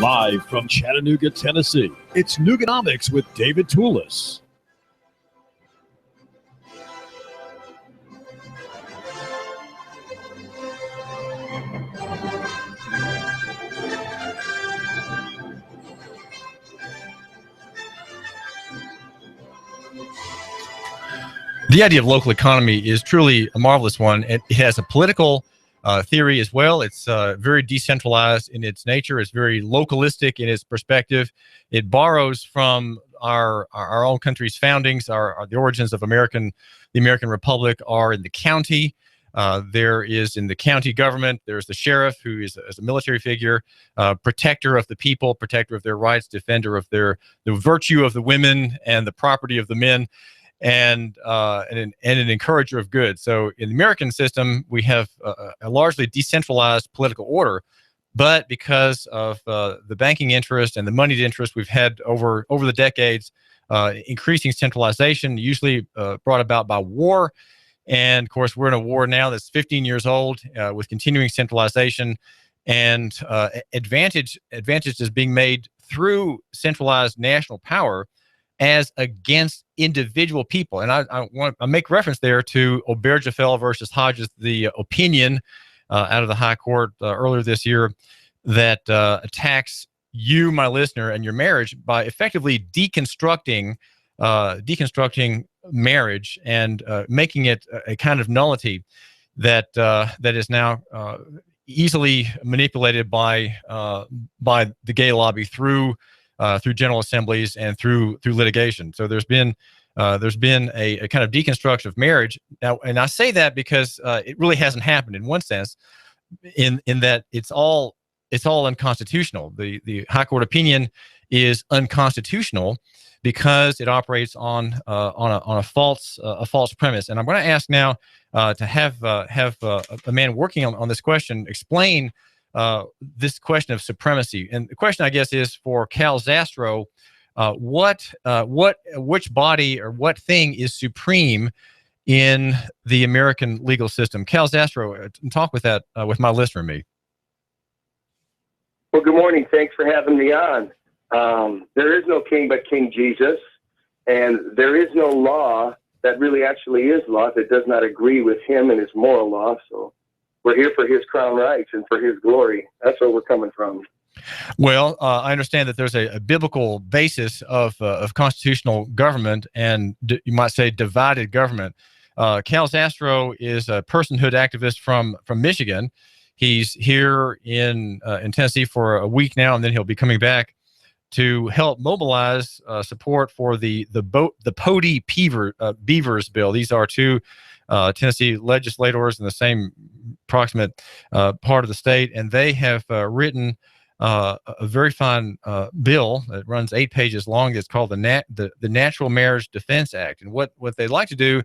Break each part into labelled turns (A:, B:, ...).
A: Live from Chattanooga, Tennessee, it's Nooganomics with David Tulis.
B: The idea of local economy is truly a marvelous one. It has a political theory as well. It's very decentralized in its nature. It's very localistic in its perspective. It borrows from our own country's foundings. The origins of the American Republic are in the county. There is in the county government, there's the sheriff, who is a military figure, protector of the people, protector of their rights, defender of the virtue of the women and the property of the men. And an encourager of good. So in the American system, we have a largely decentralized political order, but because of the banking interest and the moneyed interest we've had over the decades, increasing centralization, usually brought about by war. And of course, we're in a war now that's 15 years old with continuing centralization, and advantages being made through centralized national power as against individual people. And I make reference there to Obergefell versus Hodges, the opinion out of the High Court earlier this year that attacks you, my listener, and your marriage by effectively deconstructing marriage and making it a kind of nullity that is now easily manipulated by the gay lobby through general assemblies and through litigation. So there's been a kind of deconstruction of marriage now, and I say that because it really hasn't happened in one sense, in that it's all unconstitutional. The High Court opinion is unconstitutional because it operates on a false premise. And I'm going to ask now to have a man working on this question explain this question of supremacy. And the question, I guess, is for Cal Zastrow, which body or what thing is supreme in the American legal system? Cal Zastrow, talk with that with my listener and me.
C: Well, good morning. Thanks for having me on. There is no king but King Jesus, and there is no law that really actually is law that does not agree with him and his moral law. So we're here for his crown rights and for his glory. That's where we're coming from.
B: Well, I understand that there's a biblical basis of constitutional government and you might say divided government. Cal Zastrow is a personhood activist from Michigan. He's here in Tennessee for a week now, and then he'll be coming back to help mobilize support for the Pody Beavers bill. These are two Tennessee legislators in the same proximate part of the state, and they have written a very fine bill that runs 8 pages long. It's called the Natural Marriage Defense Act. And what they'd like to do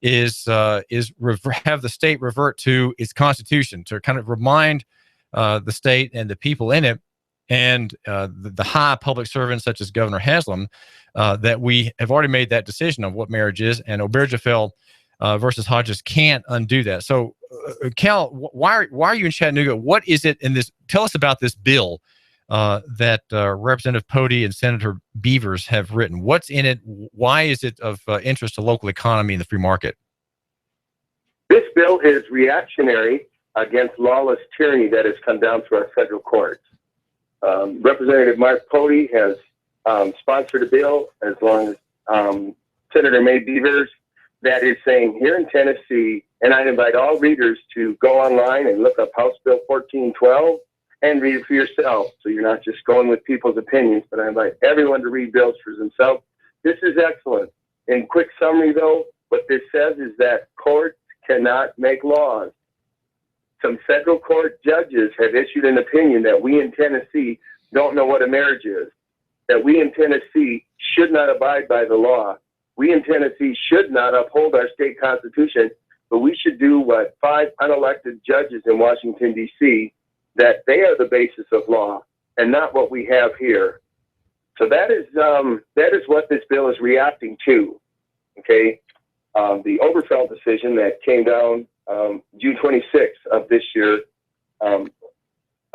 B: is have the state revert to its constitution, to kind of remind the state and the people in it and the high public servants such as Governor Haslam that we have already made that decision of what marriage is, and Obergefell versus Hodges can't undo that. So, Cal, why are you in Chattanooga? What is it in this? Tell us about this bill that Representative Pody and Senator Beavers have written. What's in it? Why is it of interest to local economy and the free market?
C: This bill is reactionary against lawless tyranny that has come down through our federal courts. Representative Mark Pody has sponsored a bill, as long as Senator May Beavers, that is saying here in Tennessee, and I invite all readers to go online and look up House Bill 1412 and read it for yourself. So you're not just going with people's opinions, but I invite everyone to read bills for themselves. This is excellent. In quick summary, though, what this says is that courts cannot make laws. Some federal court judges have issued an opinion that we in Tennessee don't know what a marriage is, that we in Tennessee should not abide by the law. We in Tennessee should not uphold our state constitution, but we should do what 5 unelected judges in Washington, D.C., that they are the basis of law and not what we have here. So that is what this bill is reacting to. Okay, the Obergefell decision that came down June 26th of this year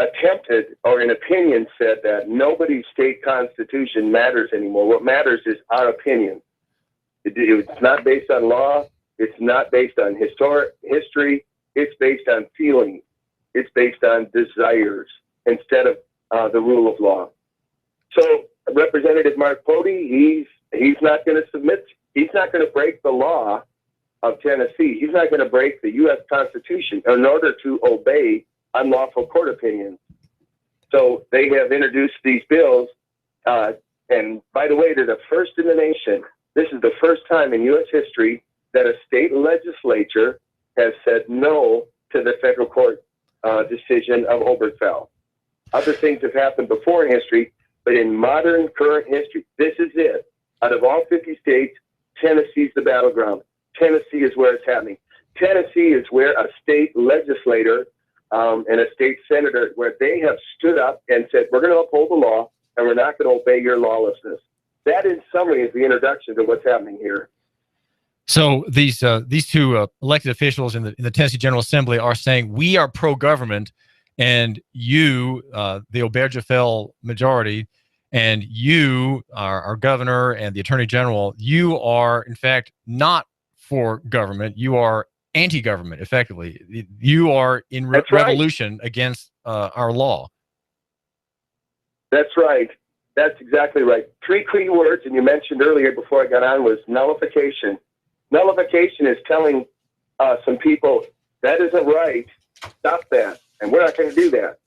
C: attempted, or in opinion said, that nobody's state constitution matters anymore. What matters is our opinion. It's not based on law. It's not based on history. It's based on feeling. It's based on desires instead of the rule of law. So Representative Mark Pody, he's not going to submit. He's not going to break the law of Tennessee. He's not going to break the U.S. Constitution in order to obey unlawful court opinions. So they have introduced these bills. And by the way, they're the first in the nation. This is the first time in U.S. history that a state legislature has said no to the federal court decision of Obergefell. Other things have happened before in history, but in modern current history, this is it. Out of all 50 states, Tennessee's the battleground. Tennessee is where it's happening. Tennessee is where a state legislator and a state senator, where they have stood up and said, we're going to uphold the law and we're not going to obey your lawlessness. That, in summary, is the introduction to what's happening here.
B: So these two elected officials in the Tennessee General Assembly are saying we are pro-government, and you, the Obergefell majority, and you, our governor and the attorney general, you are in fact not for government. You are anti-government, effectively. You are in revolution against our law.
C: That's right. That's exactly right. Three key words, and you mentioned earlier before I got on, was nullification. Nullification is telling some people, that isn't right, stop that, and we're not going to do that.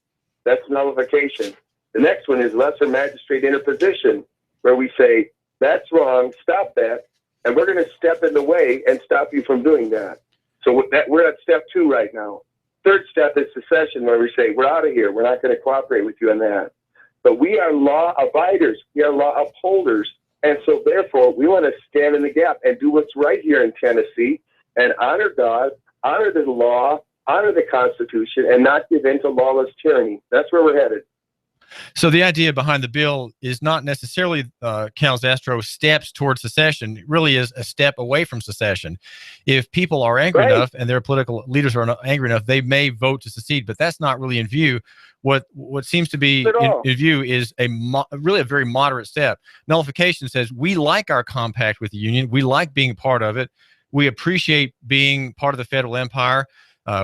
C: That's nullification. The next one is lesser magistrate interposition, where we say, that's wrong, stop that, and we're going to step in the way and stop you from doing that. So we're at step 2 right now. Third step is secession, where we say, we're out of here, we're not going to cooperate with you on that. But we are law abiders, we are law upholders, and so therefore we want to stand in the gap and do what's right here in Tennessee and honor God, honor the law, honor the Constitution, and not give in to lawless tyranny. That's where we're headed.
B: So the idea behind the bill is not necessarily, Cal Zastrow, steps towards secession. It really is a step away from secession. If people are angry enough and their political leaders are angry enough, they may vote to secede, but that's not really in view. What seems to be in view is really a very moderate step. Nullification says we like our compact with the union. We like being part of it. We appreciate being part of the federal empire.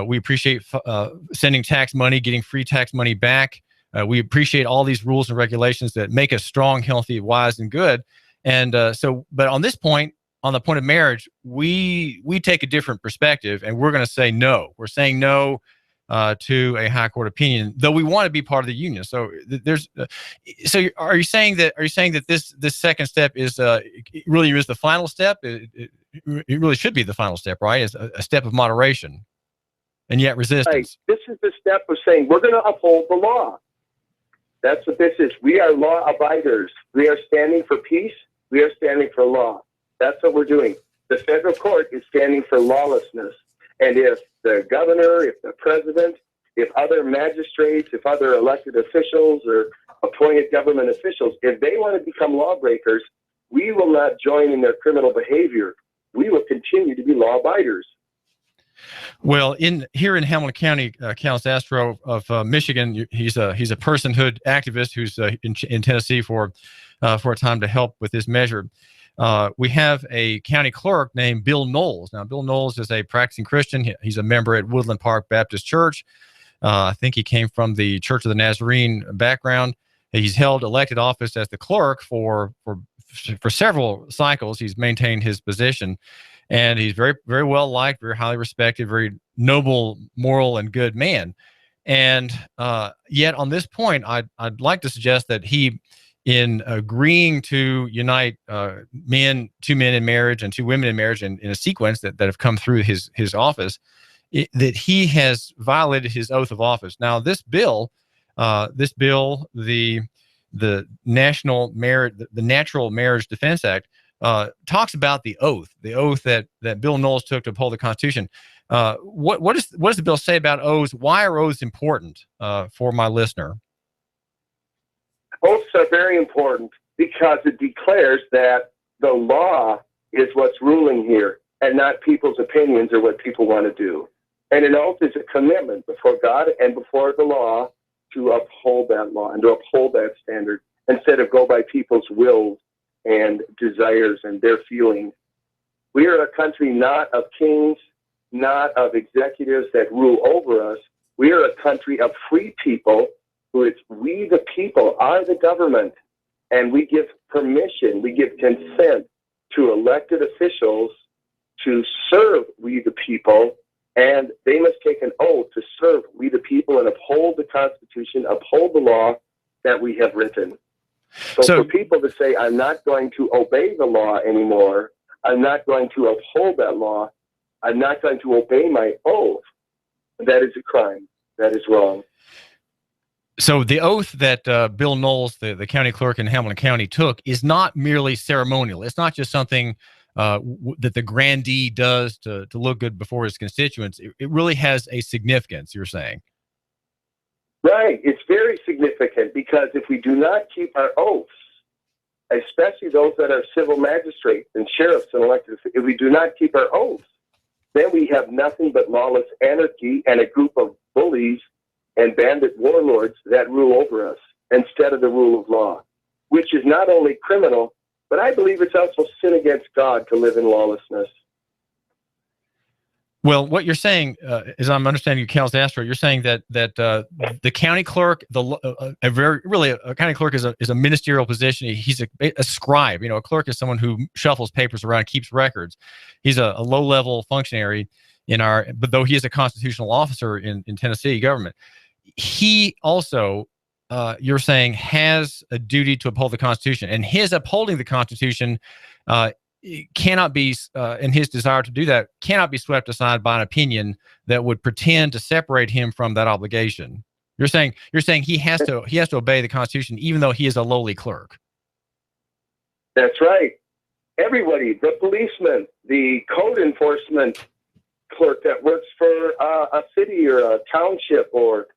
B: We appreciate sending tax money, getting free tax money back. We appreciate all these rules and regulations that make us strong, healthy, wise, and good. And but on this point, on the point of marriage, we take a different perspective, and we're going to say no. We're saying no to a high court opinion, though we want to be part of the union. So so are you saying that this second step is it really is the final step? It really should be the final step, right? It's a step of moderation, and yet resistance.
C: Right. This is the step of saying we're going to uphold the law. That's what this is. We are law abiders. We are standing for peace. We are standing for law. That's what we're doing. The federal court is standing for lawlessness. And if the governor, if the president, if other magistrates, if other elected officials or appointed government officials, if they want to become lawbreakers, we will not join in their criminal behavior. We will continue to be law abiders.
B: Well, here in Hamilton County, Cal Zastrow of Michigan, he's a personhood activist who's in Tennessee for a time to help with this measure. We have a county clerk named Bill Knowles. Now, Bill Knowles is a practicing Christian. He's a member at Woodland Park Baptist Church. I think he came from the Church of the Nazarene background. He's held elected office as the clerk for several cycles. He's maintained his position. And he's very, very well liked, very highly respected, very noble, moral, and good man. And yet, on this point, I'd like to suggest that he, in agreeing to unite two men in marriage and two women in marriage in a sequence that have come through his office, that he has violated his oath of office. Now, this bill, the Natural Marriage Defense Act, talks about the oath that Bill Knowles took to uphold the Constitution. What does the bill say about oaths? Why are oaths important for my listener?
C: Oaths are very important because it declares that the law is what's ruling here and not people's opinions or what people want to do. And an oath is a commitment before God and before the law to uphold that law and to uphold that standard instead of go by people's wills and desires and their feelings. We are a country not of kings, not of executives that rule over us. We are a country of free people who it's we the people are the government, and we give permission, we give consent to elected officials to serve we the people, and they must take an oath to serve we the people and uphold the Constitution, uphold the law that we have written. So for people to say, I'm not going to obey the law anymore, I'm not going to uphold that law, I'm not going to obey my oath, that is a crime. That is wrong.
B: So the oath that Bill Knowles, the county clerk in Hamilton County, took is not merely ceremonial. It's not just something that the grandee does to look good before his constituents. It really has a significance, you're saying.
C: Right. It's very significant because if we do not keep our oaths, especially those that are civil magistrates and sheriffs and elected, if we do not keep our oaths, then we have nothing but lawless anarchy and a group of bullies and bandit warlords that rule over us instead of the rule of law, which is not only criminal, but I believe it's also sin against God to live in lawlessness.
B: Well, what you're saying, as I'm understanding you, Cal Zastrow, you're saying that the county clerk, a county clerk is a ministerial position. He's a scribe. You know, a clerk is someone who shuffles papers around, keeps records. He's a low-level functionary but though he is a constitutional officer in Tennessee government, he also, you're saying, has a duty to uphold the Constitution, and his upholding the Constitution cannot be, and his desire to do that cannot be swept aside by an opinion that would pretend to separate him from that obligation. You're saying he has to obey the Constitution even though he is a lowly clerk.
C: That's right. Everybody, the policeman, the code enforcement clerk that works for a city or a township or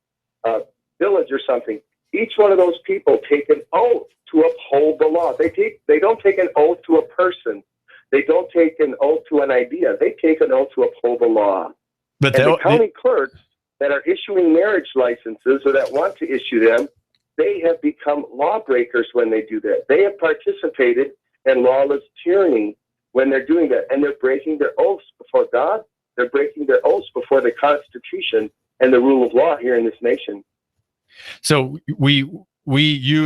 C: a village or something, each one of those people take an oath to uphold the law. They don't take an oath to a person. They don't take an oath to an idea. They take an oath to uphold the law. But the county clerks that are issuing marriage licenses or that want to issue them, they have become lawbreakers when they do that. They have participated in lawless tyranny when they're doing that. And they're breaking their oaths before God. They're breaking their oaths before the Constitution and the rule of law here in this nation. So
B: you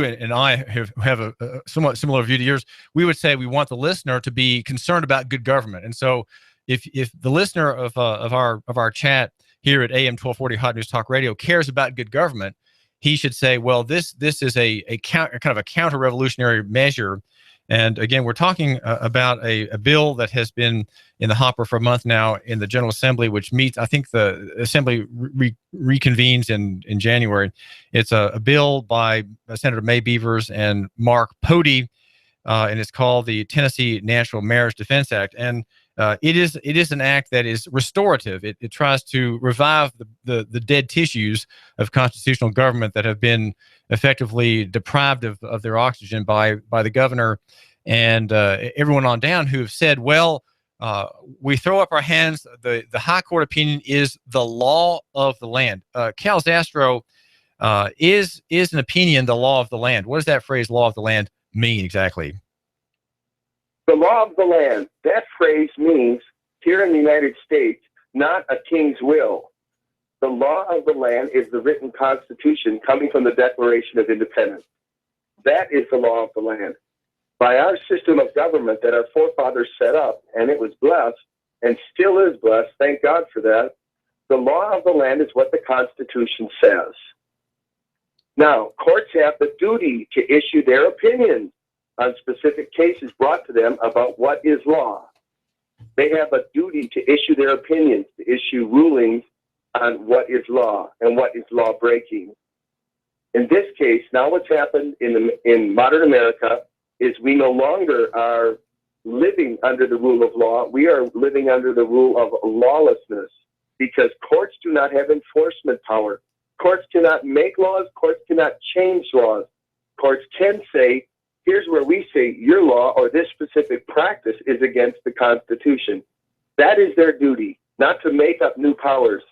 B: and I have a somewhat similar view to yours. We would say we want the listener to be concerned about good government. And so if the listener of our chat here at AM 1240 Hot News Talk Radio cares about good government, he should say, well, this is a kind of a counter-revolutionary measure. And again, we're talking about a bill that has been in the hopper for a month now in the General Assembly, which meets, I think the Assembly reconvenes in January. It's a bill by Senator May Beavers and Mark Pody, and it's called the Tennessee National Marriage Defense Act. And it is an act that is restorative. It tries to revive the dead tissues of constitutional government that have been effectively deprived of their oxygen by the governor and everyone on down who have said, well, we throw up our hands. The high court opinion is the law of the land. Cal Zastrow, is an opinion the law of the land? What does that phrase "law of the land" mean exactly?
C: The law of the land, that phrase means, here in the United States, not a king's will. The law of the land is the written Constitution coming from the Declaration of Independence. That is the law of the land. By our system of government that our forefathers set up, and it was blessed, and still is blessed, thank God for that, the law of the land is what the Constitution says. Now, courts have the duty to issue their opinions on specific cases brought to them about what is law. They have a duty to issue their opinions, to issue rulings on what is law and what is law breaking. In this case, now what's happened in modern America is we no longer are living under the rule of law. We are living under the rule of lawlessness because courts do not have enforcement power. Courts cannot make laws. Courts cannot change laws. Courts can say, here's where we say your law or this specific practice is against the Constitution. That is their duty, not to make up new powers,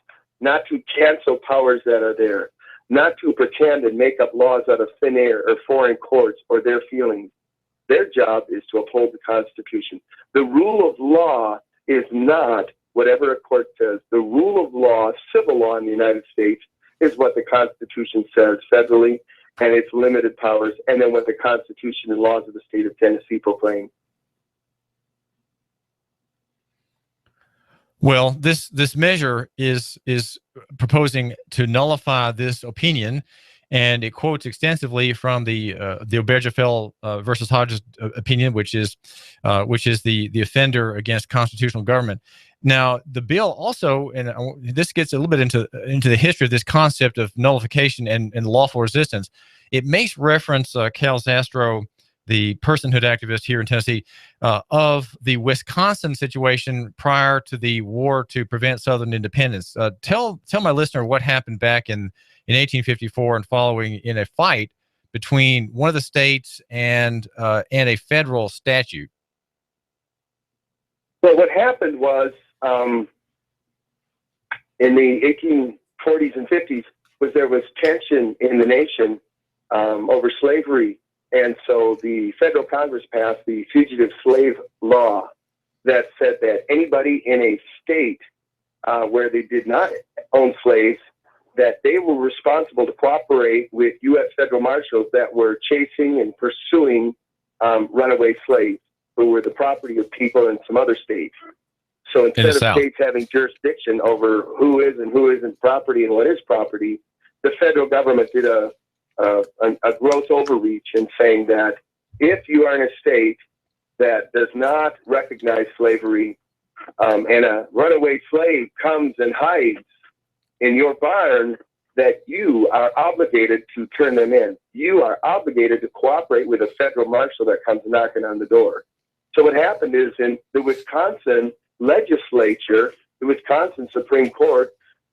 C: not to cancel powers that are there. not to pretend and make up laws out of thin air or foreign courts or their feelings. Their job is to uphold the Constitution. The rule of law is not whatever a court says. The rule of law, civil law in the United States, is what the Constitution says federally and its limited powers, and then what the Constitution and laws of the state of Tennessee proclaim.
B: Well, this measure is proposing to nullify this opinion, and it quotes extensively from the Obergefell versus Hodges opinion, which is the offender against constitutional government. Now, the bill also, and this gets a little bit into the history of this concept of nullification and lawful resistance. It makes reference, Cal Zastrow, the personhood activist here in Tennessee, of the Wisconsin situation prior to the war to prevent Southern independence. Tell my listener what happened back in 1854 and following in a fight between one of the states and a federal statute.
C: Well, what happened was in the 1840s and 50s was there was tension in the nation over slavery. And so the federal Congress passed the Fugitive Slave Law that said that anybody in a state where they did not own slaves, that they were responsible to cooperate with U.S. federal marshals that were chasing and pursuing runaway slaves who were the property of people in some other states. So instead of states having jurisdiction over who is and who isn't property and what is property, the federal government did a gross overreach in saying that if you are in a state that does not recognize slavery and a runaway slave comes and hides in your barn, that you are obligated to turn them in. You are obligated to cooperate with a federal marshal that comes knocking on the door. So what happened is in the Wisconsin legislature, the Wisconsin Supreme Court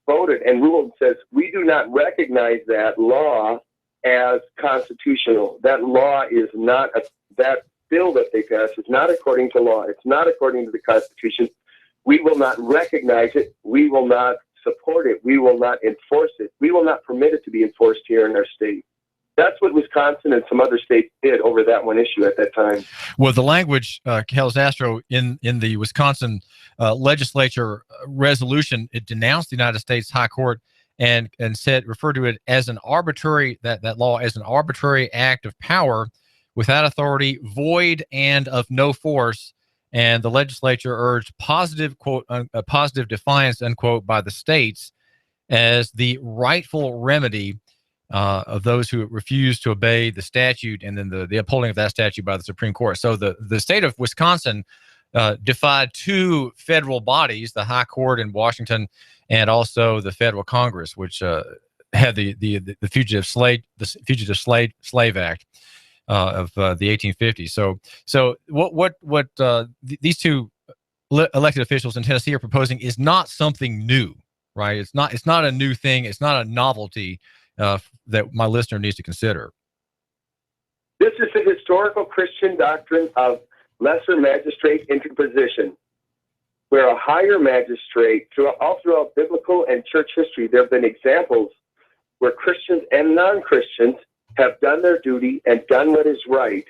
C: voted and ruled and says, we do not recognize that law as constitutional. That law is not, that bill that they passed is not according to law. It's not according to the Constitution. We will not recognize it. We will not support it. We will not enforce it. We will not permit it to be enforced here in our state. That's what Wisconsin and some other states did over that one issue at that time.
B: Well, the language, Cal Zastrow, in the Wisconsin legislature resolution, it denounced the United States High Court and referred to it as an arbitrary, that law as an arbitrary act of power without authority, void and of no force. And the legislature urged positive, quote, positive defiance, unquote, by the states as the rightful remedy of those who refuse to obey the statute, and then the upholding of that statute by the Supreme Court. So the state of Wisconsin defied two federal bodies, the High Court in Washington and also the federal Congress, which had the Fugitive Slave Act of the 1850s. So what these two elected officials in Tennessee are proposing is not something new, right? It's not a new thing. It's not a novelty that my listener needs to consider.
C: This is the historical Christian doctrine of lesser magistrate interposition, where a higher magistrate, all throughout biblical and church history, there have been examples where Christians and non-Christians have done their duty and done what is right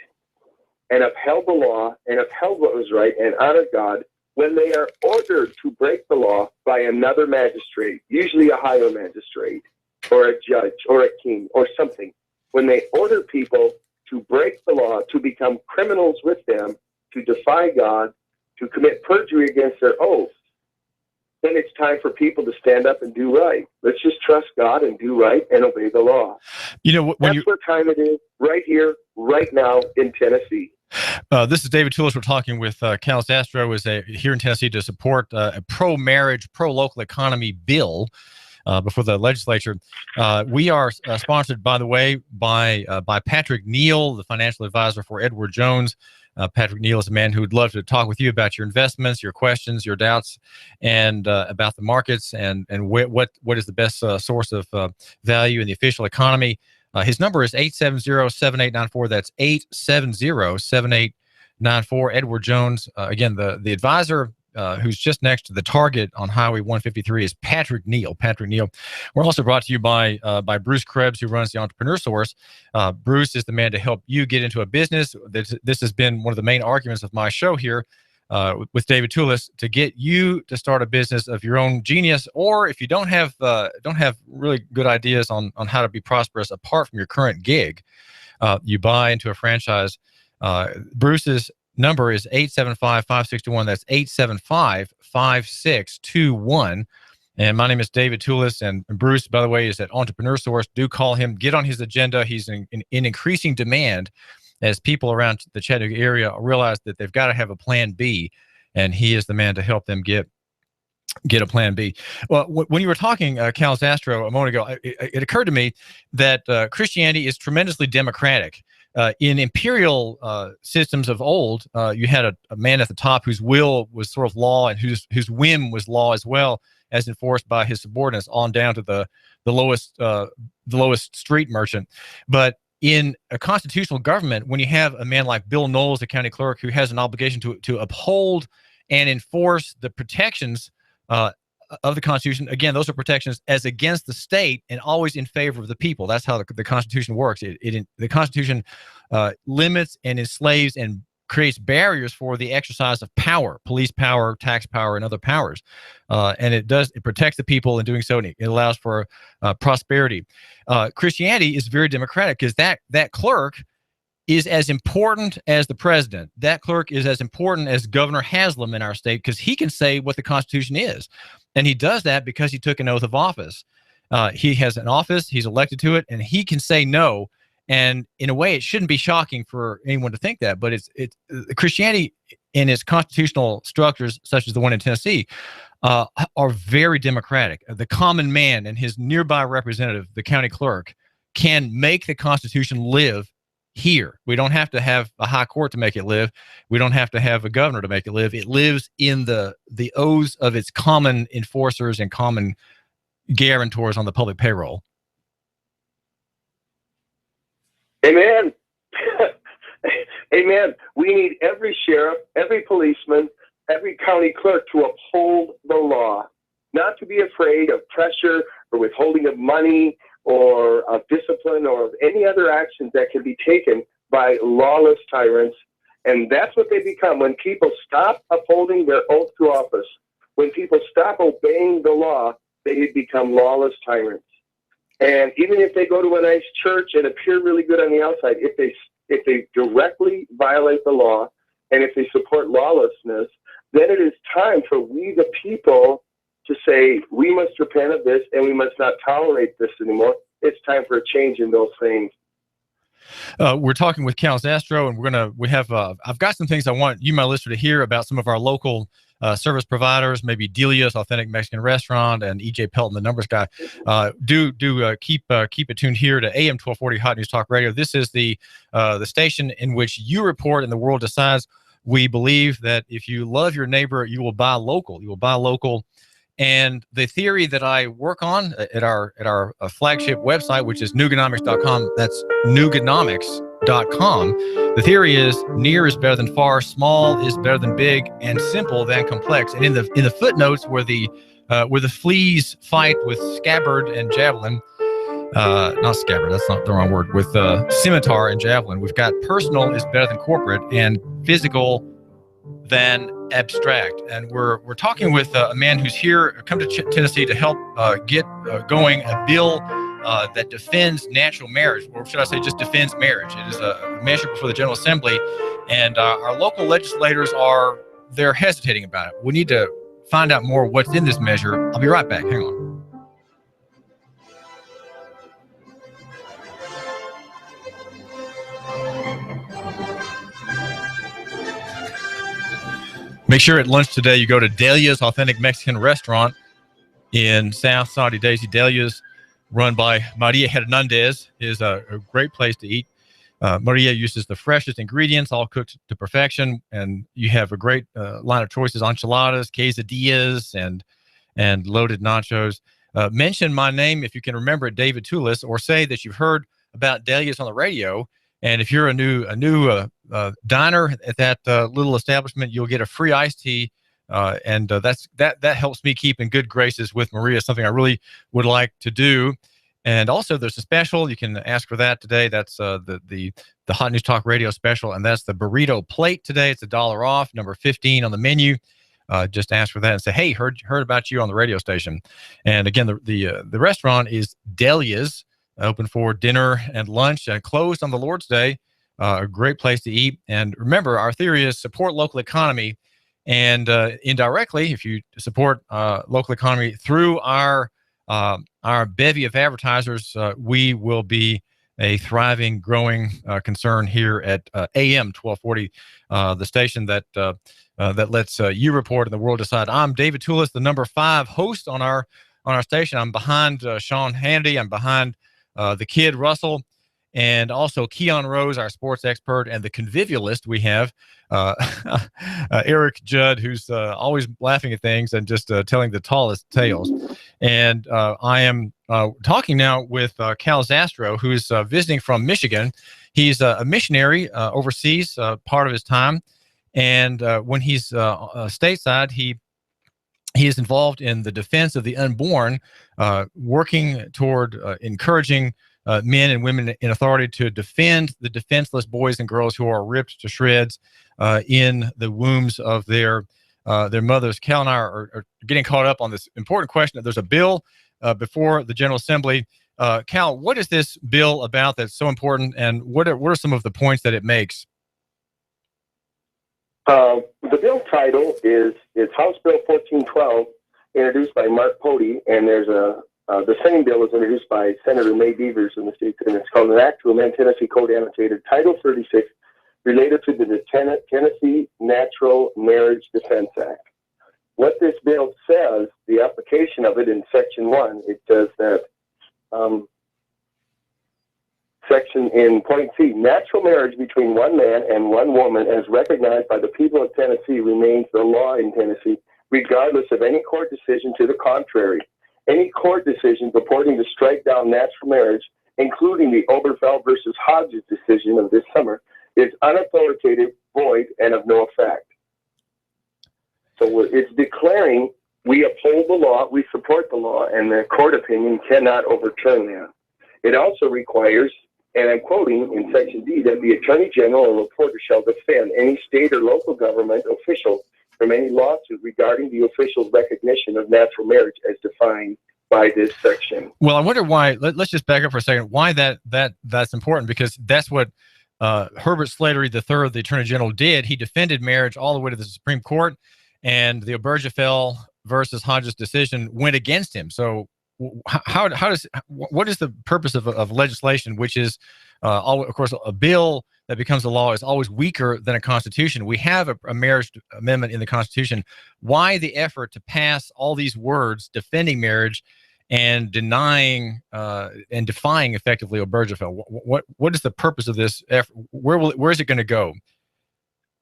C: and upheld the law and upheld what was right and honored God when they are ordered to break the law by another magistrate, usually a higher magistrate or a judge or a king or something. When they order people to break the law, to become criminals with them, to defy God, to commit perjury against their oath, then it's time for people to stand up and do right. Let's just trust God and do right and obey the law.
B: You know,
C: that's what time it is, right here, right now in Tennessee.
B: This is David Tulis. We're talking with Cal Zastrow, here in Tennessee to support a pro-marriage, pro-local economy bill before the legislature. We are sponsored, by the way, by Patrick Neal, the financial advisor for Edward Jones. Patrick Neal is a man who would love to talk with you about your investments, your questions, your doubts, and about the markets and what is the best source of value in the official economy. His number is 870-7894. That's 870-7894. Edward Jones, again, the advisor who's just next to the Target on Highway 153, is Patrick Neal. Patrick Neal. We're also brought to you by Bruce Krebs, who runs the Entrepreneur Source. Bruce is the man to help you get into a business. This has been one of the main arguments of my show here with David Tulis, to get you to start a business of your own genius, or if you don't have really good ideas on how to be prosperous apart from your current gig, you buy into a franchise. Bruce's number is 875-5621. That's 875-5621. And my name is David Tulis, and Bruce, by the way, is at Entrepreneur Source. Do call him. Get on his agenda. He's in increasing demand as people around the Chattanooga area realize that they've got to have a plan B, and he is the man to help them get a plan B. Well, when you were talking, Cal Zastrow, a moment ago, it occurred to me that Christianity is tremendously democratic. In imperial systems of old, you had a man at the top whose will was sort of law, and whose whim was law as well, as enforced by his subordinates on down to the lowest street merchant. But in a constitutional government, when you have a man like Bill Knowles, the county clerk, who has an obligation to uphold and enforce the protections of the Constitution, again, those are protections as against the state and always in favor of the people. That's how the Constitution works. The Constitution limits and enslaves and creates barriers for the exercise of power, police power, tax power, and other powers. And it protects the people in doing so, and it allows for prosperity. Christianity is very democratic, because that clerk is as important as the president. That clerk is as important as Governor Haslam in our state, because he can say what the Constitution is. And he does that because he took an oath of office. He has an office, he's elected to it, and he can say no. And in a way, it shouldn't be shocking for anyone to think that, but it's Christianity in its constitutional structures, such as the one in Tennessee, are very democratic. The common man and his nearby representative, the county clerk, can make the Constitution live here. We don't have to have a high court to make it live. We don't have to have a governor to make it live. It lives in the oaths of its common enforcers and common guarantors on the public payroll.
C: Amen. Amen. We need every sheriff, every policeman, every county clerk to uphold the law, not to be afraid of pressure or withholding of money or of discipline or of any other actions that can be taken by lawless tyrants. And that's what they become when people stop upholding their oath to office. When people stop obeying the law, they become lawless tyrants. And even if they go to a nice church and appear really good on the outside, if they directly violate the law and if they support lawlessness, then it is time for we the people to say, we must repent of this and we must not tolerate this anymore. It's time for a change in those things.
B: We're talking with Cal Zastrow, and I've got some things I want you, my listener, to hear about some of our local service providers, maybe Delia's Authentic Mexican Restaurant and EJ Pelton, the numbers guy. Keep it tuned here to AM 1240 Hot News Talk Radio. This is the station in which you report and the world decides. We believe that if you love your neighbor, you will buy local. You will buy local. And the theory that I work on at our flagship website, which is Nooganomics.com, that's Nooganomics.com. The theory is near is better than far, small is better than big, and simple than complex. And in the footnotes where the fleas fight with scabbard and javelin, not scabbard, that's not the wrong word, with scimitar and javelin, we've got personal is better than corporate and physical than abstract. And we're talking with a man who's come to Tennessee to help get going a bill that defends natural marriage, or should I say just defends marriage. It is a measure before the General Assembly, and our local legislators they're hesitating about it. We need to find out more what's in this measure. I'll be right back. Hang on. Make sure at lunch today you go to Delia's Authentic Mexican Restaurant in South Saudi Daisy. Delia's, run by Maria Hernandez, is a great place to eat. Maria uses the freshest ingredients, all cooked to perfection, and you have a great line of choices: enchiladas, quesadillas, and loaded nachos. Mention my name if you can remember it, David Tulis, or say that you've heard about Delia's on the radio. And if you're a new diner at that little establishment, you'll get a free iced tea and that helps me keep in good graces with Maria, something I really would like to do. And also, there's a special. You can ask for that today. That's the Hot News Talk Radio special, and that's the burrito plate today. It's $1 off, number 15 on the menu. Just ask for that and say, "Hey, heard about you on the radio station." And again, the restaurant is Delia's, open for dinner and lunch, and closed on the Lord's Day. A great place to eat. And remember, our theory is support local economy, and indirectly, if you support local economy through our bevy of advertisers, we will be a thriving, growing concern here at AM 1240, the station that lets you report and the world decide. I'm David Tulis, the number 5 host on our station. I'm behind Sean Hannity. I'm behind the kid Russell, and also Keon Rose, our sports expert, and the convivialist we have, Eric Judd, who's always laughing at things and just telling the tallest tales. And I am talking now with Cal Zastrow, who's visiting from Michigan. He's a missionary overseas part of his time. And when he's stateside, he is involved in the defense of the unborn, working toward encouraging men and women in authority to defend the defenseless boys and girls who are ripped to shreds in the wombs of their mothers. Cal and I are getting caught up on this important question. There's a bill before the General Assembly. Cal, what is this bill about that's so important, and what are some of the points that it makes?
C: The bill title is House Bill 1412, introduced by Mark Pody, and there's the same bill was introduced by Senator May Beavers in the state, and it's called an Act to Amend Tennessee Code Annotated Title 36, related to the Tennessee Natural Marriage Defense Act. What this bill says, the application of it in Section 1, it says that section in point C, natural marriage between one man and one woman as recognized by the people of Tennessee remains the law in Tennessee, regardless of any court decision to the contrary. Any court decision purporting to strike down natural marriage, including the Oberfeld versus Hodges decision of this summer, is unauthoritative, void, and of no effect. So it's declaring we uphold the law, we support the law, and the court opinion cannot overturn that. It also requires, and I'm quoting in Section D, that the Attorney General or reporter shall defend any state or local government official from any lawsuit regarding the official's recognition of natural marriage as defined by this section.
B: Well, I wonder why. Let's just back up for a second. Why that's important? Because that's what Herbert Slattery III, the Attorney General, did. He defended marriage all the way to the Supreme Court, and the Obergefell versus Hodges decision went against him. So, what is the purpose of legislation, which is, of course, a bill that becomes a law is always weaker than a constitution? We have a marriage amendment in the Constitution. Why the effort to pass all these words defending marriage and denying and defying effectively Obergefell? What is the purpose of this effort? Where is it going to go?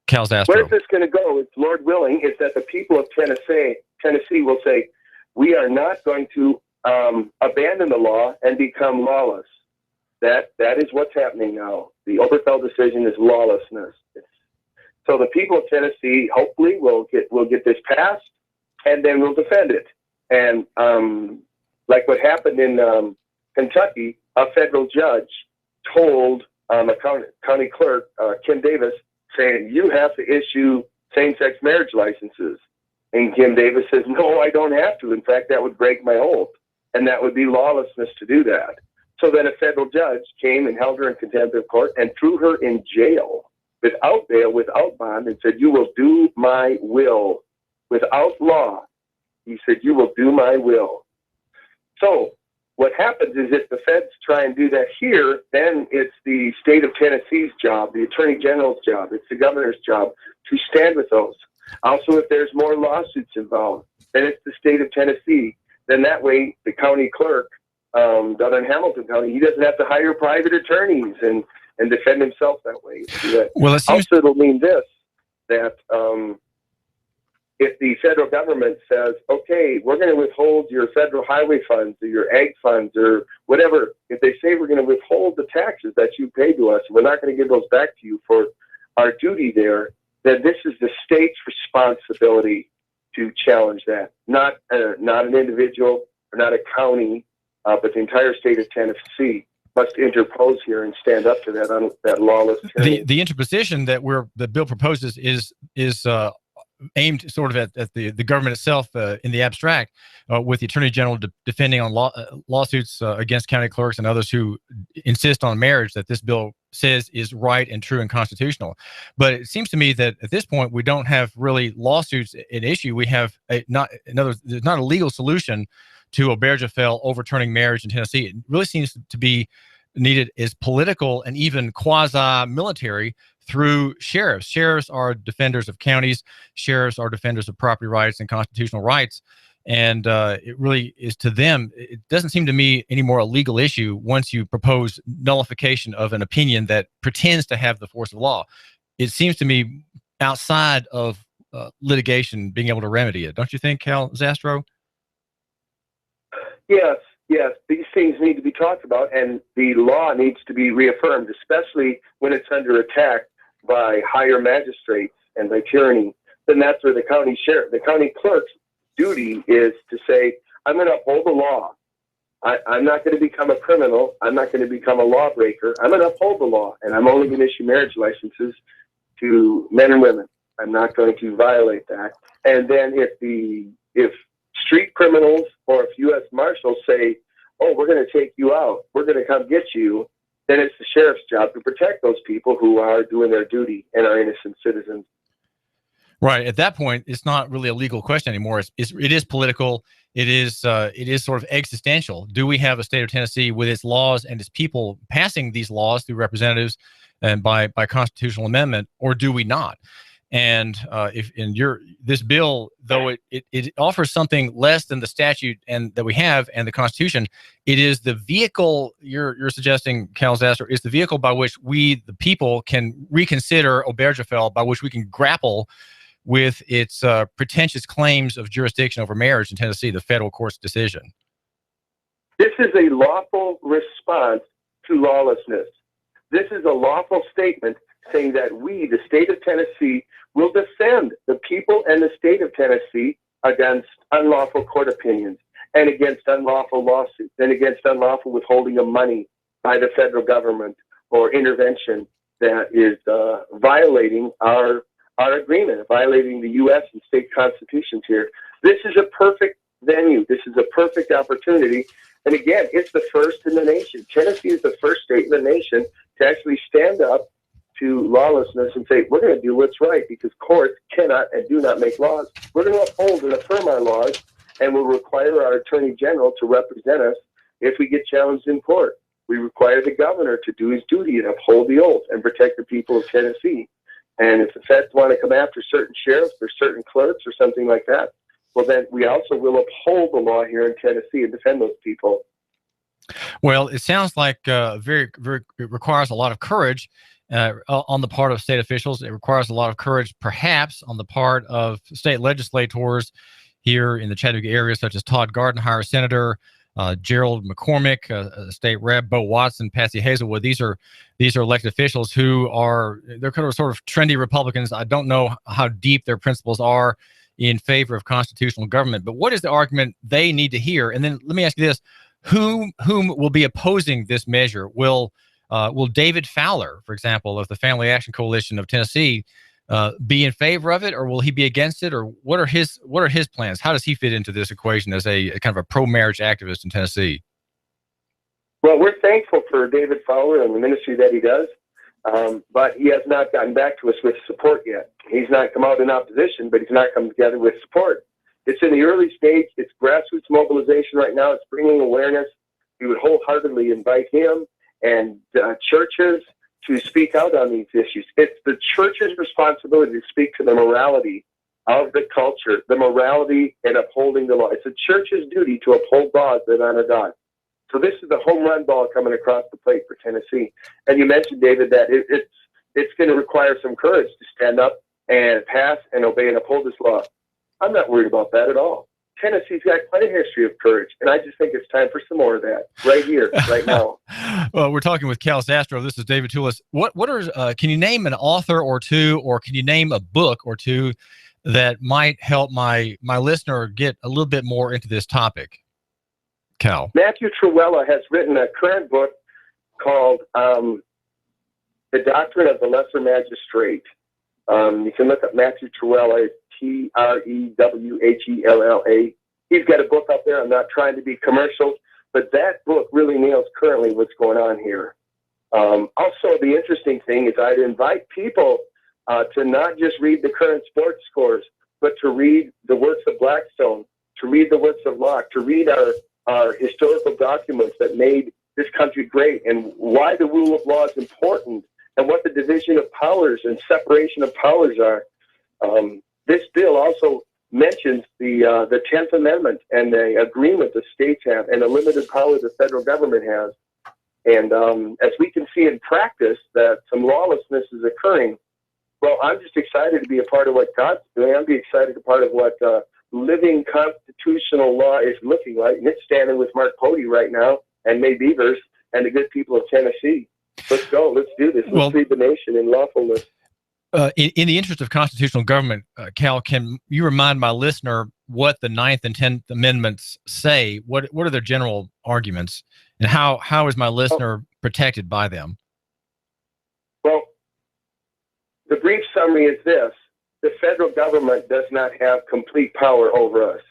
B: Cal Zastrow.
C: Where is this going to go? It's Lord willing. Is that the people of Tennessee will say, we are not going to abandon the law and become lawless. That is what's happening now. The Oberfeld decision is lawlessness. So the people of Tennessee hopefully will get this passed, and then we'll defend it. And like what happened in Kentucky, a federal judge told a county clerk, Kim Davis, saying, you have to issue same-sex marriage licenses. And Kim Davis says, no, I don't have to. In fact, that would break my oath, and that would be lawlessness to do that. So then a federal judge came and held her in contempt of court and threw her in jail without bail, without bond, and said, you will do my will. Without law, he said, you will do my will. So what happens is if the feds try and do that here, then it's the state of Tennessee's job, the Attorney General's job, it's the governor's job to stand with those. Also, if there's more lawsuits involved, then it's the state of Tennessee. Then that way, the county clerk, down in Hamilton County, he doesn't have to hire private attorneys and defend himself that way.
B: Well,
C: also, it'll mean this, that if the federal government says, okay, we're going to withhold your federal highway funds or your ag funds or whatever, if they say we're going to withhold the taxes that you pay to us, we're not going to give those back to you for our duty there, then this is the state's responsibility to challenge that. Not an individual or not a county, but the entire state of Tennessee must interpose here and stand up to that lawless tyranny.
B: The interposition that the bill proposes is aimed sort of at the government itself in the abstract, with the Attorney General defending on lawsuits against county clerks and others who insist on marriage that this bill says is right and true and constitutional. But it seems to me that at this point we don't have really lawsuits at issue. We have there's not a legal solution to Obergefell overturning marriage in Tennessee. It really seems to be needed is political and even quasi-military through sheriffs. Sheriffs are defenders of counties. Sheriffs are defenders of property rights and constitutional rights. And it really is to them. It doesn't seem to me any more a legal issue once you propose nullification of an opinion that pretends to have the force of law. It seems to me outside of litigation being able to remedy it. Don't you think, Cal Zastrow?
C: Yes. These things need to be talked about, and the law needs to be reaffirmed, especially when it's under attack by higher magistrates and by tyranny. Then that's where the county clerk's duty is to say, I'm going to uphold the law. I'm not going to become a criminal. I'm not going to become a lawbreaker. I'm going to uphold the law, and I'm only going to issue marriage licenses to men and women. I'm not going to violate that. And then if street criminals or if U.S. Marshals say, oh, we're going to take you out, we're going to come get you, then it's the sheriff's job to protect those people who are doing their duty and are innocent citizens.
B: Right. At that point, it's not really a legal question anymore. It is political. It is sort of existential. Do we have a state of Tennessee with its laws and its people passing these laws through representatives and by constitutional amendment, or do we not? And this bill, though it offers something less than the statute and that we have and the Constitution, it is the vehicle you're suggesting, Cal Zastrow, is the vehicle by which we, the people, can reconsider Obergefell, by which we can grapple with its pretentious claims of jurisdiction over marriage in Tennessee, the federal court's decision.
C: This is a lawful response to lawlessness. This is a lawful statement saying that we, the state of Tennessee, will defend the people and the state of Tennessee against unlawful court opinions and against unlawful lawsuits and against unlawful withholding of money by the federal government or intervention that is violating our agreement, violating the U.S. and state constitutions here. This is a perfect venue. This is a perfect opportunity. And again, it's the first in the nation. Tennessee is the first state in the nation to actually stand up to lawlessness and say, we're going to do what's right because courts cannot and do not make laws. We're going to uphold and affirm our laws, and we'll require our attorney general to represent us if we get challenged in court. We require the governor to do his duty and uphold the oath and protect the people of Tennessee. And if the feds want to come after certain sheriffs or certain clerks or something like that, well, then we also will uphold the law here in Tennessee and defend those people.
B: Well, it sounds like it requires a lot of courage on the part of state officials. It requires a lot of courage, perhaps, on the part of state legislators here in the Chattanooga area, such as Todd Gardenhire, Senator, Gerald McCormick, State Rep, Bo Watson, Patsy Hazelwood. These are elected officials who they're kind of sort of trendy Republicans. I don't know how deep their principles are in favor of constitutional government, but what is the argument they need to hear? And then let me ask you this: whom will be opposing this measure? Will David Fowler, for example, of the Family Action Coalition of Tennessee, be in favor of it, or will he be against it, or what are his plans? How does he fit into this equation as a kind of a pro-marriage activist in Tennessee?
C: Well, we're thankful for David Fowler and the ministry that he does, but he has not gotten back to us with support yet. He's not come out in opposition, but he's not come together with support. It's in the early stage. It's grassroots mobilization right now. It's bringing awareness. We would wholeheartedly invite him and churches to speak out on these issues. It's the church's responsibility to speak to the morality of the culture, the morality and upholding the law. It's the church's duty to uphold laws that honor God. So this is the home run ball coming across the plate for Tennessee. And you mentioned, David, that it's going to require some courage to stand up and pass and obey and uphold this law. I'm not worried about that at all. Tennessee's got quite a history of courage, and I just think it's time for some more of that right here, right now.
B: Well, we're talking with Cal Zastrow. This is David Tulis. What are can you name an author or two, or can you name a book or two that might help my listener get a little bit more into this topic, Cal?
C: Matthew Truella has written a current book called The Doctrine of the Lesser Magistrate. You can look up Matthew Truella, Trewhella. He's got a book up there. I'm not trying to be commercial, but that book really nails currently what's going on here. Also, the interesting thing is I'd invite people to not just read the current sports scores, but to read the works of Blackstone, to read the works of Locke, to read our historical documents that made this country great, and why the rule of law is important, and what the division of powers and separation of powers are. This bill also mentions the 10th Amendment and the agreement the states have and the limited power the federal government has. And as we can see in practice that some lawlessness is occurring, well, I'm just excited to be a part of what God's doing. I'm excited to be a part of what living constitutional law is looking like. And it's standing with Mark Pody right now and May Beavers and the good people of Tennessee. Let's go. Let's do this. Let's lead the nation in lawfulness.
B: In the interest of constitutional government, Cal, can you remind my listener what the 9th and 10th Amendments say? What are their general arguments, and how is my listener protected by them?
C: Well, the brief summary is this. The federal government does not have complete power over us.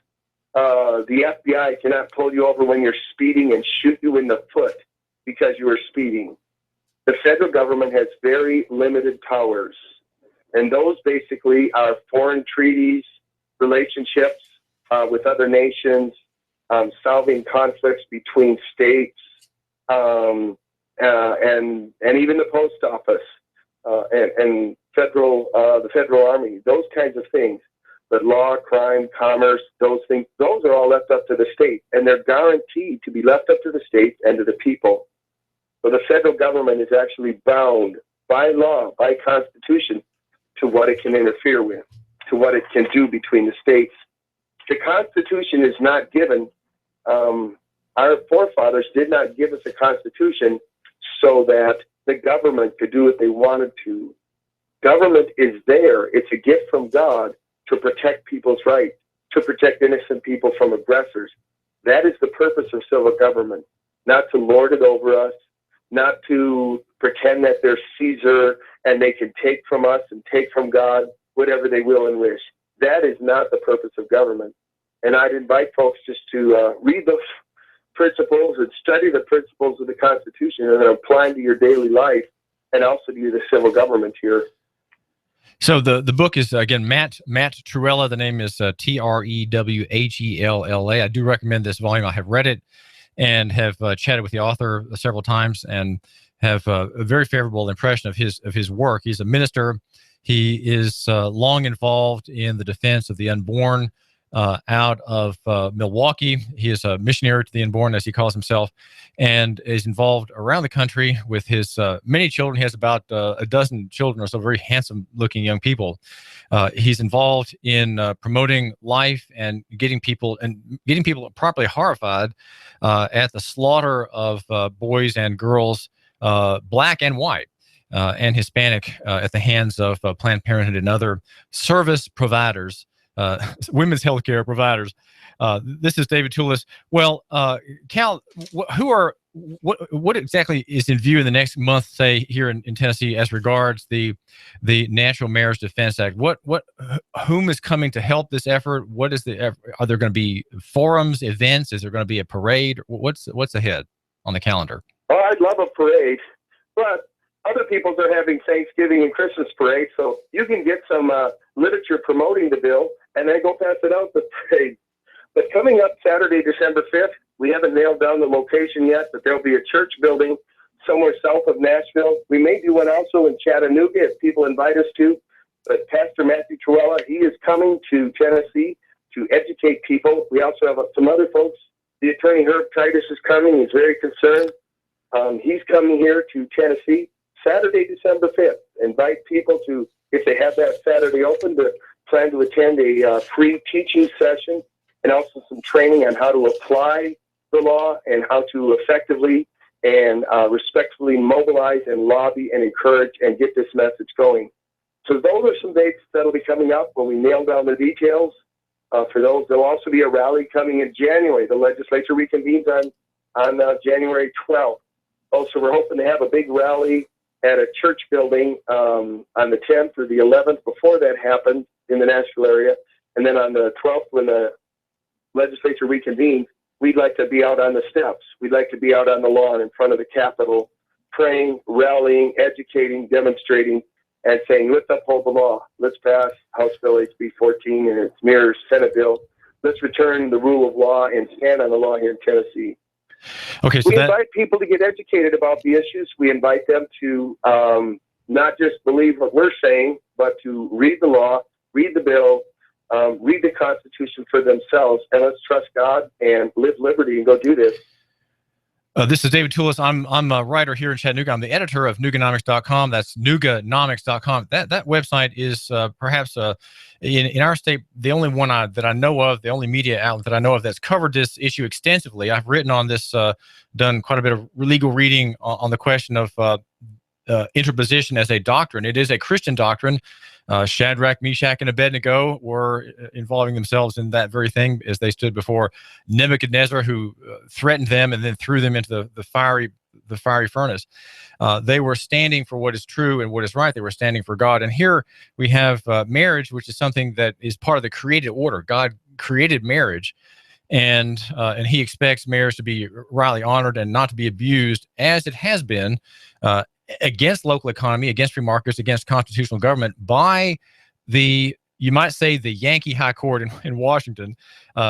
C: The FBI cannot pull you over when you're speeding and shoot you in the foot because you are speeding. The federal government has very limited powers. And those basically are foreign treaties, relationships with other nations, solving conflicts between states, and even the post office and the federal army, those kinds of things. But law, crime, commerce, those things, those are all left up to the state, and they're guaranteed to be left up to the states and to the people. So the federal government is actually bound by law, by Constitution, to what it can interfere with, to what it can do between the states. The Constitution is not given. Our forefathers did not give us a Constitution so that the government could do what they wanted to. Government is there. It's a gift from God to protect people's rights, to protect innocent people from aggressors. That is the purpose of civil government, not to lord it over us, not to pretend that they're Caesar and they can take from us and take from God whatever they will and wish. That is not the purpose of government. And I'd invite folks just to read those principles and study the principles of the Constitution and then apply them to your daily life and also to the civil government here.
B: So the book is, again, Matt Truella. The name is Trewhella. I do recommend this volume. I have read it and have chatted with the author several times and have a very favorable impression of his work. He's a minister. He is long involved in the defense of the unborn out of Milwaukee. He is a missionary to the unborn, as he calls himself, and is involved around the country with his many children. He has about a dozen children or so, very handsome-looking young people. He's involved in promoting life and getting people properly horrified at the slaughter of boys and girls, black and white, and Hispanic, at the hands of Planned Parenthood and other service providers, women's healthcare providers. This is David Tulis. Well, Cal, what exactly is in view in the next month, say here in Tennessee, as regards the Natural Marriage Defense Act? Whom is coming to help this effort? What is are there going to be forums, events? Is there going to be a parade? What's ahead on the calendar?
C: Oh, I'd love a parade, but other peoples are having Thanksgiving and Christmas parades, so you can get some literature promoting the bill and then go pass it out the parade. But coming up Saturday, December 5th, we haven't nailed down the location yet, but there'll be a church building somewhere south of Nashville. We may do one also in Chattanooga if people invite us to. But Pastor Matthew Truella, he is coming to Tennessee to educate people. We also have some other folks. The attorney Herb Titus is coming. He's very concerned. He's coming here to Tennessee Saturday, December 5th. Invite people to, if they have that Saturday open, to plan to attend a free teaching session and also some training on how to apply the law and how to effectively and respectfully mobilize and lobby and encourage and get this message going. So those are some dates that'll be coming up when we nail down the details. For those, there'll also be a rally coming in January. The legislature reconvenes on January 12th. Also, we're hoping to have a big rally at a church building on the 10th or the 11th before that happens in the Nashville area. And then on the 12th, when the legislature reconvenes, we'd like to be out on the steps. We'd like to be out on the lawn in front of the Capitol, praying, rallying, educating, demonstrating, and saying, let's uphold the law. Let's pass House Bill HB 14 and its mirror Senate bill. Let's return the rule of law and stand on the law here in Tennessee.
B: Okay, so
C: we invite people to get educated about the issues. We invite them to not just believe what we're saying, but to read the law, read the bill, read the Constitution for themselves, and let's trust God and live liberty and go do this.
B: This is David Tulis. I'm a writer here in Chattanooga. I'm the editor of Nooganomics.com. That's Nooganomics.com. That website is perhaps in our state the only one that I know of, the only media outlet that I know of that's covered this issue extensively. I've written on this, done quite a bit of legal reading on the question of interposition as a doctrine. It is a Christian doctrine. Shadrach, Meshach, and Abednego were involving themselves in that very thing as they stood before Nebuchadnezzar, who threatened them and then threw them into the fiery furnace. They were standing for what is true and what is right. They were standing for God. And here we have marriage, which is something that is part of the created order. God created marriage, and He expects marriage to be rightly honored and not to be abused, as it has been against local economy, against free markets, against constitutional government by the, you might say, the Yankee High Court in Washington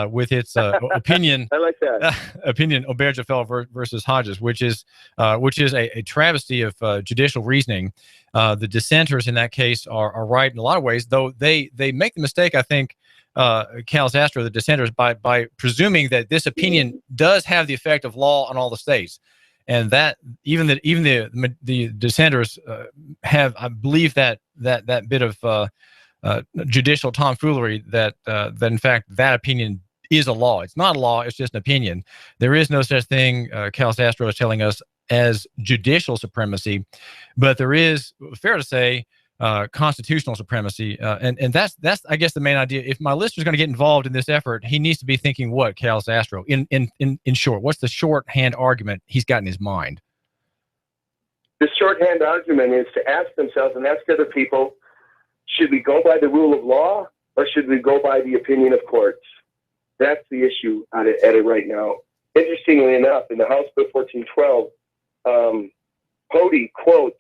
B: with its opinion.
C: I like that.
B: Opinion Obergefell versus Hodges, which is a travesty of judicial reasoning. The dissenters in that case are right in a lot of ways, though they make the mistake, I think, Cal Zastrow, the dissenters, by presuming that this opinion does have the effect of law on all the states. And that even the dissenters have, I believe, that bit of judicial tomfoolery that in fact that opinion is a law. It's not a law. It's just an opinion. There is no such thing, Cal Zastrow is telling us, as judicial supremacy, but there is, fair to say, constitutional supremacy, and that's I guess the main idea. If my listener's going to get involved in this effort, he needs to be thinking what, Cal Zastrow, in short, what's the shorthand argument he's got in his mind?
C: The shorthand argument is to ask themselves and ask other people, should we go by the rule of law or should we go by the opinion of courts? That's the issue at it right now. Interestingly enough, in the House Bill 1412, Pody quotes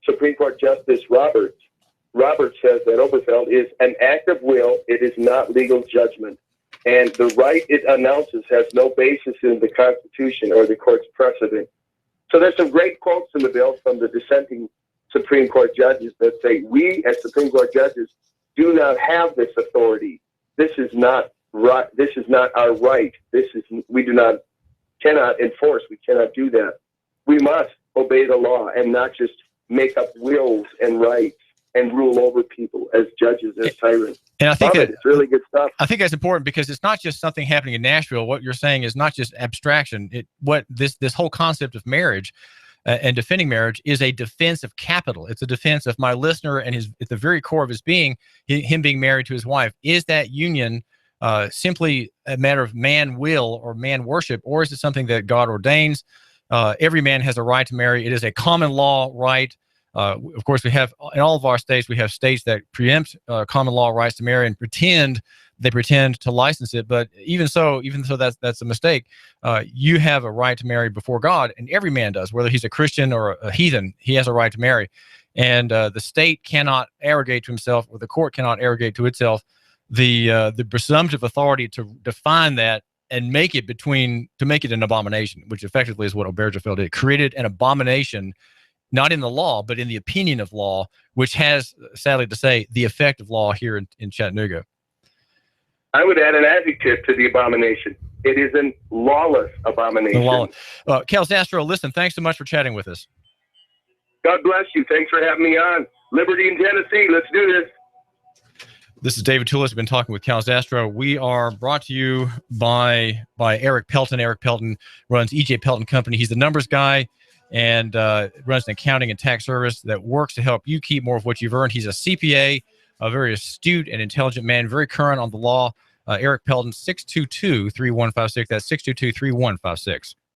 C: Supreme Court Justice Roberts. Roberts says that Obergefell is an act of will. It is not legal judgment. And the right it announces has no basis in the Constitution or the court's precedent. So there's some great quotes in the bill from the dissenting Supreme Court judges that say, we as Supreme Court judges do not have this authority. This is not right. This is not our right. We cannot enforce. We cannot do that. We must obey the law and not just make up wills and rights and rule over people as judges, as tyrants.
B: And I think
C: it's really good stuff.
B: I think that's important because it's not just something happening in Nashville. What you're saying is not just abstraction. This whole concept of marriage and defending marriage is a defense of capital. It's a defense of my listener and at the very core of his being, him being married to his wife. Is that union simply a matter of man will or man worship, or is it something that God ordains? Every man has a right to marry. It is a common law right. Of course, we have in all of our states, we have states that preempt common law rights to marry and pretend to license it. But even so, that's a mistake. You have a right to marry before God, and every man does, whether he's a Christian or a heathen. He has a right to marry, and the state cannot arrogate to himself, or the court cannot arrogate to itself the presumptive authority to define that and make it an abomination, which effectively is what Obergefell did. Created an abomination, not in the law, but in the opinion of law, which has, sadly to say, the effect of law here in Chattanooga.
C: I would add an adjective to the abomination. It is a lawless abomination.
B: Cal Zastrow, listen, thanks so much for chatting with us.
C: God bless you. Thanks for having me on. Liberty in Tennessee. Let's do this.
B: This is David Tulis. We've been talking with Cal Zastrow. We are brought to you by Eric Pelton. Eric Pelton runs E.J. Pelton Company. He's the numbers guy. and runs an accounting and tax service that works to help you keep more of what you've earned. He's a CPA, a very astute and intelligent man, very current on the law. Eric Pelton, 622-3156. That's 622-3156.